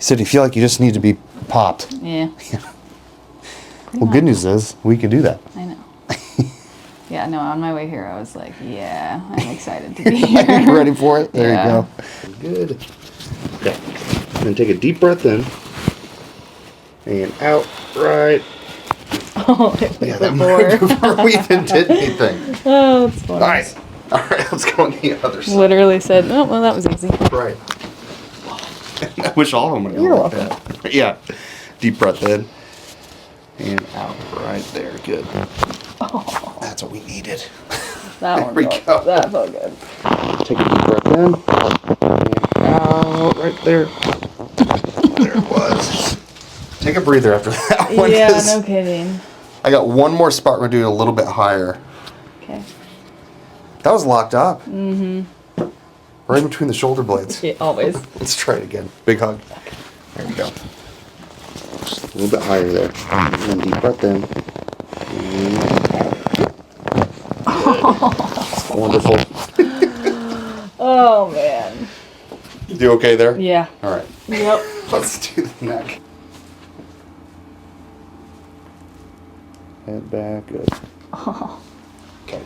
He said, you feel like you just need to be popped. Yeah. Well, good news is we can do that. I know. Yeah, no, on my way here, I was like, yeah, I'm excited to be here. You ready for it? There Yeah. you go. Good. Okay. Then take a deep breath in. And out. Right. Oh, Yeah, that moved before we even did anything. Oh, that's funny. Nice. All right, let's go on the other side. Literally said, oh, well, that was easy. Right. I wish all of them would go You're like welcome. that. Yeah. Deep breath in. And out. Right there. Good. Oh, That's what we needed. that one we felt, go. that felt good. Take a deep breath in. And out. Right there. There it was. Take a breather after that one. Yeah, no kidding. I got one more spot. We're going to do it a little bit higher. Okay. That was locked up. Mm-hmm. Right between the shoulder blades. Yeah, always. Let's try it again. Big hug. There we go. Just a little bit higher there. And then deep breath in. Wonderful. Oh, man. You okay there? Yeah. All right. Yep. Let's do the neck. Head back. Good. Oh. Okay.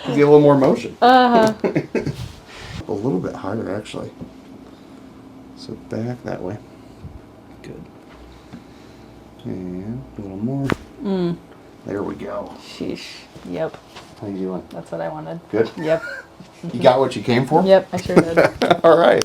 Give you a little more motion. Uh-huh. A little bit higher, actually. So back that way. Good. And a little more. Mm. There we go. Sheesh. Yep. How you doing? That's what I wanted. Good? Yep. You got what you came for? Yep, I sure did. All right.